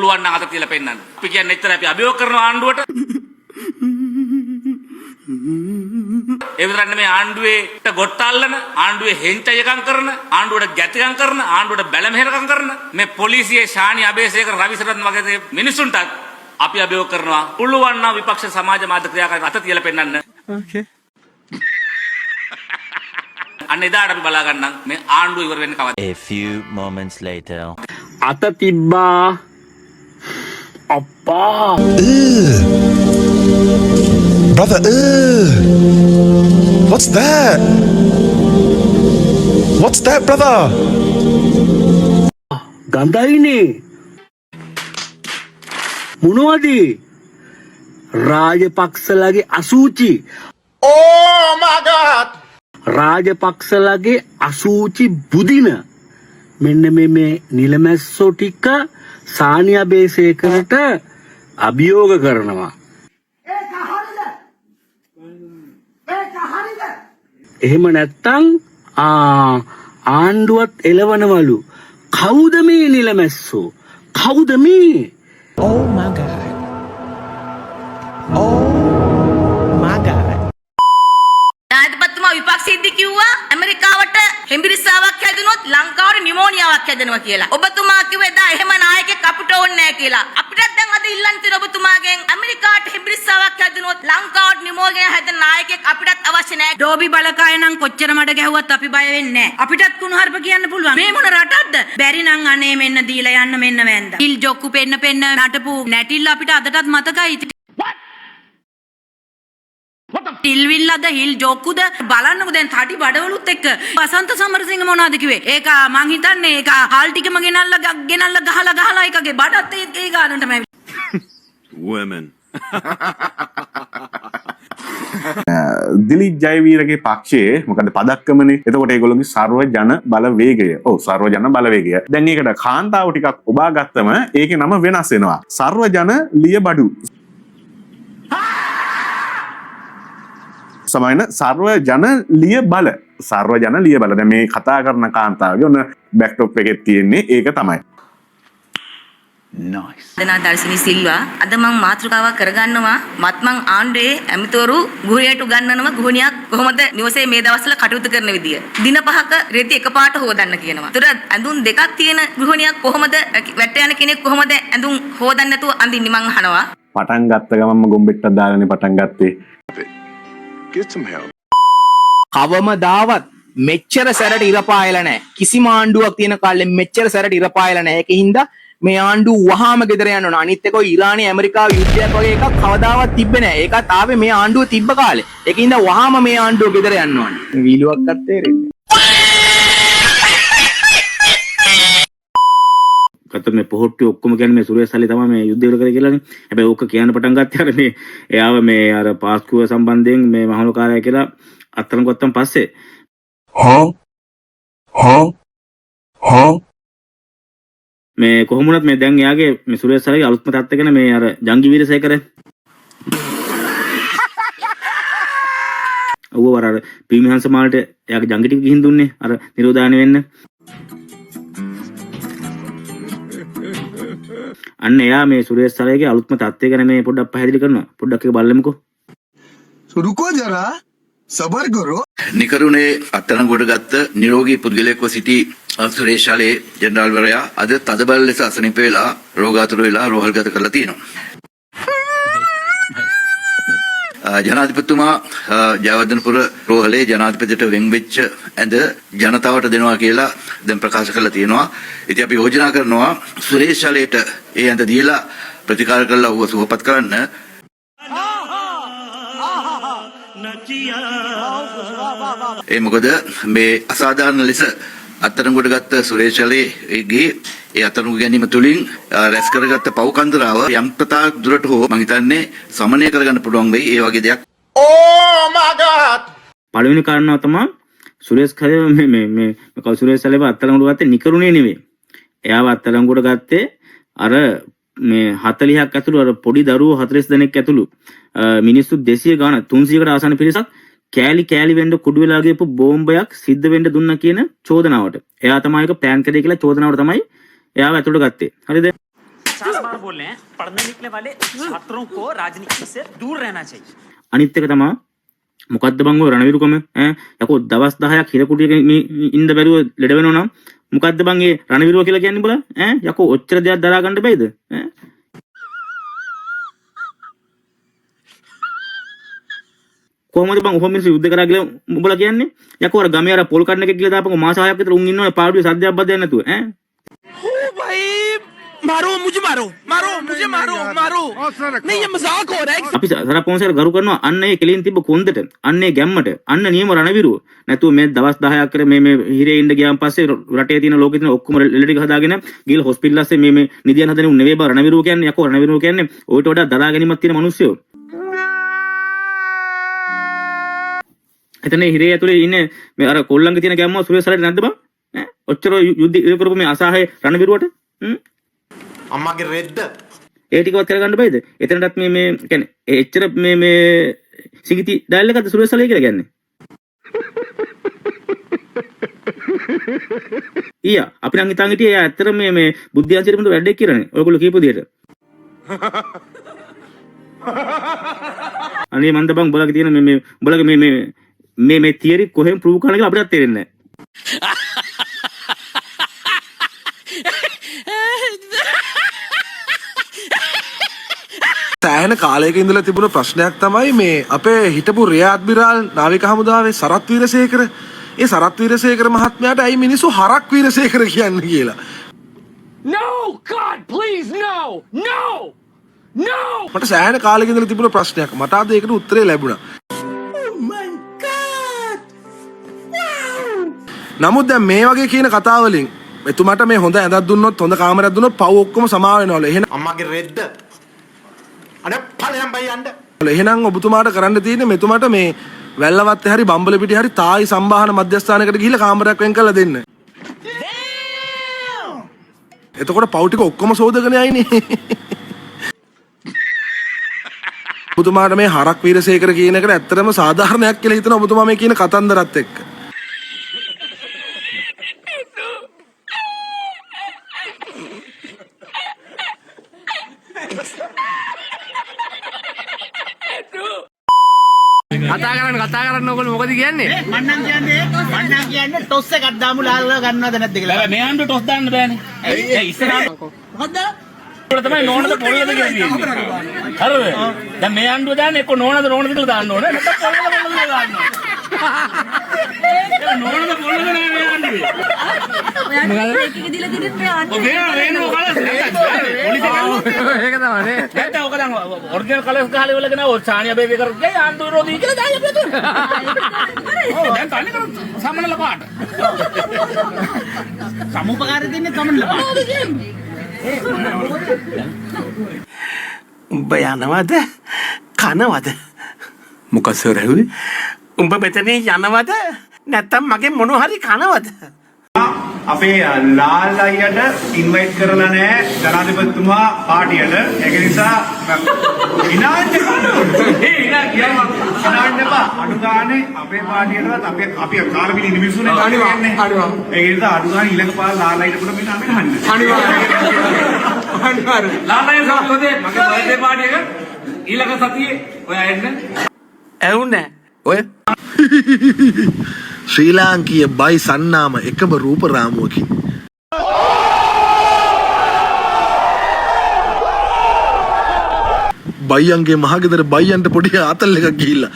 පුළුවන් නම් අත තියලා පෙන්නන්න. අපි කියන්නේ එච්චර අපි අභියෝග කරන ආණ්ඩුවට. ඒ විතරක් නෙමෙයි ආණ්ඩුවේට ගොට්ටල්ලන, ආණ්ඩුවේ හෙන්චයකම් කරන, ආණ්ඩුවට ගැතිකම් කරන, ආණ්ඩුවට බැලමෙහෙරකම් කරන මේ පොලිසියේ ශානි අබේසේකර රවිසරත්න වගේ මිනිසුන්ට අපි අභියෝග කරනවා. පුළුවන් නම් විපක්ෂ සමාජ මාධ්‍ය ක්‍රියාකාරී අත තියලා පෙන්නන්න. Okay. අන්න එදාට අපි බලා ගන්නම් මේ ආණ්ඩුව ඉවර වෙන්නේ කවද්ද. A few moments later. අත තිබ්බා අප්පා Brother, what's that? What's that, brother? ගඳයිනේ මොනවද රාජපක්ෂලගේ අසූචි. Oh my God! රාජපක්ෂලගේ අසූචි බුදින මෙන්න මේ නිලමැස්සෝ ටික සානි අබේසේකරට අභියෝග කරනවා. එහෙම නැත්තම් ආණ්ඩුවත් එලවනවලු. කවුද මේ නිලමැස්සෝ? කවුද මේ? Oh my God. Oh my God. නායකපතිතුමා විපක්ෂයේදී කිව්වා ඇමරිකාවට හෙම්බිරිස්සාවක් හැදුනොත් ලංකාවට නිමෝනියාවක් හැදෙනවා කියලා. ඔබතුමා කිව්වා එදා එහෙම නායකයෙක් අපිට ඕනේ නැහැ කියලා. අපිටත් දැන් අද ඉල්ලන්න තියෙන ඔබතුමාගෙන් ඇමරිකාවට හෙම්බිරිස්සාවක් හැදුනොත් ලංකාවට නිමෝනියා හැදෙන නායකයෙක් අපිටත් අවශ්‍ය නැහැ. ඩෝබි බලකාය නම් කොච්චර මඩ ගැහුවත් අපි බය වෙන්නේ නැහැ. අපිටත් කුණුහරුප කියන්න පුළුවන්. මේ මොන රටක්ද? බැරි නම් අනේ මෙන්න දීලා යන්න මෙන්න වැන්දා. හිල් ජොක්කු පෙන්න නටපු නැටිල්ල අපිට අදටත් මතකයි. ටිල්විල්ලද හිල් ජොක්කුද බලන්නකෝ දැන් තටි බඩවලුත් එක්ක වසන්ත සමරසිංහ මොනවද කිව්වේ? ඒක මං හිතන්නේ ඒක හාල් ටිකම ගෙනල්ලා ගහලා එකගේ බඩත් ඒ ගානටම women දිලිත් ජයවීරගේ පක්ෂයේ මොකද පදක්කමනේ. එතකොට ඒගොල්ලෝගේ සර්ව ජන බලවේගය. ඔව් සර්ව ජන බලවේගය. දැන් ඒකට කාන්තාව ටිකක් ඔබා ගත්තම ඒකේ නම වෙනස් වෙනවා. සර්ව ජන ලියබඩු. සමයින සර්ව ජන ලිය බල. සර්ව ජන ලිය බල. දැන් මේ කතා කරන කාන්තාවගේ ඔන්න බෑක්ටොප් එකේ තියෙන්නේ ඒක තමයි. nice. දනා දර්ශනී සිල්වා අද මම මාතෘකාවක් කරගන්නවා මත්මන් ආණ්ඩුවේ ඇමතිවරු ගෘහයට උගන්වනවා ගෘහණියක් කොහොමද නිවසේ මේ දවස්වල කටයුතු කරන විදිය. දින 5ක රෙදි එකපාරට හොදන්න කියනවා. ඒතර ඇඳුම් දෙකක් තියෙන ගෘහණියක් කොහොමද වැට යන කෙනෙක් කොහොමද ඇඳුම් හොදන්න නැතුව අඳින්නේ මං අහනවා. පටන් ගත්ත ගමන්ම ගොම්බෙට්ටක් දාලානේ පටන් ගත්තේ. Get some help. කවමදාවත් මෙච්චර සැරට ඉරපායලා නැහැ. කිසිම ආණ්ඩුවක් තියෙන කාලෙ මෙච්චර සැරට ඉරපායලා නැහැ. ඒකින්ද මේ ආණ්ඩුව වහාම ගෙදර යන්න ඕන. අනිත් එක ඔය ඉරානයේ ඇමරිකාව යුද්ධයක් වගේ එකක් කවදාවත් තිබ්බේ නැහැ. ඒකත් ආවේ මේ ආණ්ඩුව තිබ්බ කාලේ. ඒකින්ද වහාම මේ ආණ්ඩුව ගෙදර යන්න ඕන. වීලුවක්වත් තේරෙන්නේ. කතර මේ පොහොට්ටි ඔක්කොම කියන්නේ මේ සුරේෂ් සල්ලි තමයි මේ යුද්ධය ඉවර කරේ කියලානේ. හැබැයි ඕක කියන්න පටන් ගත්තේ අර මේ එයාව මේ අර පාස්කුව සම්බන්ධයෙන් මේ මහලුකාරය කියලා අත්තරන් ගත්තන් පස්සේ මේ කොහොම වුණත් මේ දැන් එයාගේ මේ සුරේෂ් සල්ලිගේ අලුත්ම තත්ත්ව ගැන මේ අර ජංගි වීරසේකර ඌව වර අර පීමිහන්ස මාල්ට එයාගේ ජංගි ටික ගිහින් දුන්නේ අර නිරෝධානය වෙන්න. අන්න එයා මේ සුරේෂ් සලයගේ අලුත්ම තත්ත්වය ගැන මේ පොඩ්ඩක් පැහැදිලි කරනවා. පොඩ්ඩක් ඒක බලමුකෝ. रुको जरा सबर करो. නිකරුණේ අත්අඩංගුවට ගත්ත නිරෝගී පුද්ගලයෙක්ව සිටි සුරේෂ් සලේ ජෙනරාල්වරයා අද තදබල ලෙස අසනීප වෙලා රෝගාතුර වෙලා රෝහල්ගත කරලා තියෙනවා. ජනාධිපතිතුමා ජයවර්ධනපුර රෝහලේ ජනාධිපතිට වෙන් වෙච්ච ඇඳ ජනතාවට දෙනවා කියලා දැන් ප්‍රකාශ කරලා තියෙනවා. ඉතින් අපි යෝජනා කරනවා සුරේෂ් ශාලේට ඒ ඇඳ දීලා ප්‍රතිකාර කරලා ඌව සුවපත් කරන්න. ඒ මොකද මේ අසාධාරණ ලෙස අත්අඩංගුවට ගත්ත සුරේෂ් ශාලේගේ ඒ අත්අඩංගු ගැනීම තුලින් රැස් කරගත්ත පව්කන්දරාව යම් ප්‍රතාක් දුරට හෝ මම හිතන්නේ සමනය කරගන්න පුළුවන් වෙයි. ඒ වගේ දෙයක්. Oh my God! පළවෙනි කාරණාව තමයි සුරේෂ් ශලේ මේ සුරේෂ් ශලේව අත්අඩංගුවට ගත්තේ නිකරුණේ නෙවෙයි. එයාව අත්අඩංගුවට ගත්තේ අර මේ 40ක් ඇතුළු අර පොඩි දරුවෝ 40 දෙනෙක් ඇතුළු මිනිස්සු 200 ගාන 300කට ආසන්න පිරිසක් කෑලි වෙන්න කුඩු වෙලා ගියපු බෝම්බයක් සිද්ධ වෙන්න දුන්නා කියන චෝදනාවට. එයා තමයි ඒක ප්ලෑන් කරේ කියලා චෝදනාවට තමයි එයාව ඇතුළට ගත්තේ. හරිද? बार बोल रहे हैं पढ़ने निकले वाले छात्रों को राजनीति से दूर रहना चाहिए. අනිත් එක තමයි මොකද්ද බං ඔය රණවිරුකම ඈ යකෝ දවස් 10ක් හිර කුටියක ඉන්න බැරුව ලෙඩ වෙනවා නම් මොකද්ද බං ඒ රණවිරුව කියලා කියන්නේ බලා ඈ යකෝ ඔච්චර දෙයක් දරා ගන්න බැයිද ඈ කොහොමද බං ඔහොම මිනිස්සු යුද්ධ කරා කියලා උඹලා කියන්නේ යකෝ අර ගමේ අර පොල් කඩන එක කියලා දාපන් මාස 6ක් විතර උන් ඉන්නවනේ පාඩුවේ සද්දයක් බද්දයක් නැතුව ඈ ओ भाई मारो मुझे मारो नहीं ये मजाक हो रहा है. අපි සරපොන්සේට ගරු කරනවා අන්න ඒ කෙලින් තිබ්බ කොන්දට අන්න ඒ ගැම්මට අන්න නියම රණවිරුව නැතුව මේ දවස් 10ක් කර මේ හිරේ ඉන්න ගියාන් පස්සේ රටේ තියෙන ලෝකේ තියෙන ඔක්කොම ලෙඩ ටික හදාගෙන ගිහලා හොස්පිටල් ඇස්සේ මේ නිදියන් හදන උන් නෙවෙයි බා රණවිරුව කියන්නේ යකෝ රණවිරුව කියන්නේ ඔයිට වඩා දරා ගැනීමක් තියෙන මිනිස්සුયો. එතන හිරේ ඇතුලේ ඉන්නේ මේ අර කොල්ලන්ගේ තියෙන ගැම්ම සුරේසලට නැද්ද බං ඈ ඔච්චර යුද්ධ ඉර කරපු මේ අසහාය රණවිරුවට අම්මගේ රෙද්ද ඒ ටිකවත් කරගන්න බෑද? එතනටත් මේ කියන්නේ එච්චර මේ සිගිති ඩයල් එකක්ද සුරේසලයි කියලා කියන්නේ. ඊයා අපි නම් හිතන් හිටියේ එයා ඇත්තට මේ බුද්ධියන්සිට මුද වැඩේ කියලානේ. ඔයගොල්ලෝ කියපු දෙයට. අනේ මන්ද බං උඹලගේ තියෙන මේ උඹලගේ මේ තියරි කොහෙන් ප්‍රූව් කරන්න කියලා අපිටත් තේරෙන්නේ නැහැ. සෑහෙන කාලයක ඉඳලා තිබුණ ප්‍රශ්නයක් තමයි මේ අපේ හිටපු රියා අද්මිරාල් නාවික හමුදාවේ සරත් වීරසේකර ඒ සරත් වීරසේකර මහත්මයාට ඇයි මිනිස්සු හරක් වීරසේකර කියන්නේ කියලා. No God please no. මට සෑහෙන කාලයක ඉඳලා තිබුණ ප්‍රශ්නයක්. මට අද ඒකට උත්තරේ ලැබුණා. නමුත් දැන් මේ වගේ කියන කතා වලින් එතුමාට මේ හොඳ ඇඳක් දුන්නොත් හොඳ කාමරයක් දුන්නොත් පව් ඔක්කොම සමා වෙනවලු. එහෙනම් අම්මගේ රෙද්ද අනේ ඵලයන් බයි යන්න එහෙනම් ඔබතුමාට කරන්න තියෙන්නේ මෙතුමාට මේ වැල්ලවත්තේ හරි බම්බල පිටි හරි තායි සම්බාහන මධ්‍යස්ථානයකට ගිහිල්ලා කාමරයක් වෙන් කරලා දෙන්න. එතකොට පව් ටික ඔක්කොම සෝදගෙන යයිනේ. ඔබතුමාට මේ හරක් වීරසේකර කියන එකට ඇත්තටම සාධාරණයක් කියලා හිතන ඔබතුමා මේ කියන කතන්දරත් එක්ක. කතා කරන්න ඕගොල්ලෝ මොකද කියන්නේ? මන්නම් කියන්නේ ටොස් එකක් දාමු ලාලා ගන්නවද නැද්ද කියලා. බෑ මේ ආණ්ඩුව ටොස් දාන්න බෑනේ. ඒ ඉස්සරහට මොකද්ද? ඒක තමයි නෝනද පොල්ලද කියලා කියන්නේ. හරිද? දැන් මේ ආණ්ඩුව දාන්නේ එක්ක නෝනද කියලා දාන්න ඕනේ. නැත්නම් පොල්ලද දාන්න ඕනේ. නෝනද පොල්ලද නෑ මේ ආණ්ඩුවේ. ඔයාලා එකක දීලා දිනෙත් මේ ආණ්ඩුව. ඔබ වෙනව කලස් ඒක තමයි නේ. දැන් ඔක දැන් ඔරිජිනල් කලස් ගහලා ඉවල ගෙන ඔය සානියා බේබි කරද්දී ආණ්ඩුව විරෝධී කියලා දායි අපිට. ඔව් දැන් කන්නේ කර සමනල පාට. සමුපකාරය දෙන්නේ සමනල පාට. උඹ යනවද කනවද මොකද සර් ඇහුවේ උඹ මෙතන යනවද නැත්තම් මගේ මොන හරි කනවද අපේ ලාල් අයියට ඉන්වයිට් කරලා නැහැ ජනාධිපතිතුමා පාටියට ඒක නිසා ඉනාන්න එපා අනුගානේ අපේ පාටියටවත් අපි කාලමිනි නිමිසුනේ කියන්නේ ඒක නිසා අනුගානේ ඊළඟ පාර ලාල් අයියට පොඩ මෙන්න අපිට අහන්න අනිවාර්යයෙන් ලාල් අයිය සම්පතේ මගේ බර්ත්ඩේ පාටි එක ඊළඟ සතියේ ඔයා එන්න ඇහුන්නේ ඔය ශ්‍රී ලාංකීය බයි සන්නාම එකම රූප රාමුවකින් බයියන්ගේ මහගෙදර බයියන්ට පොඩි ආතල් එකක් ගිහිල්ලා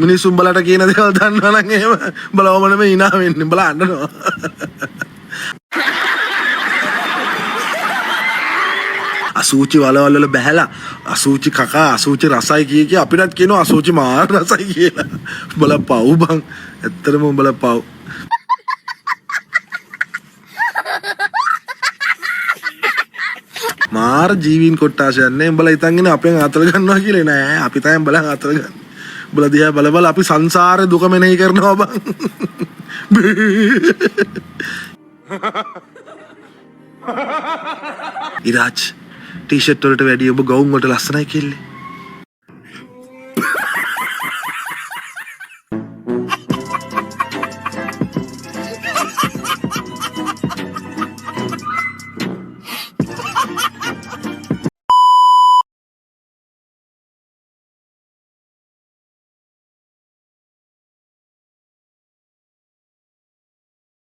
මිනිස්සුන් බලට කියන දේවල් දන්නවා නම් එහෙම බලවම නෙමෙයි hina වෙන්නේ බලා අඬනවා අසූචි වලවල් වල බහැලා අසූචි කකා අසූචි රසයි කිය අපිටත් කියනවා අසූචි මාර රසයි කියලා. උඹලා පව් බං. ඇත්තටම උඹලා පව්. මාර ජීවීන් කොට්ටාශයක් නේ. උඹලා හිතන් ඉන්නේ අපෙන් අතල ගන්නවා කියලා නෑ. අපි තමයි උඹලා අතල ගන්න. උඹලා දිහා බල බල අපි සංසාරේ දුක මෙනෙහි කරනවා බං. ඉරාජ් ටී-ෂර්ට් වලට වැඩිය ඔබ ගවුම් වලට ලස්සනයි කිල්ලේ.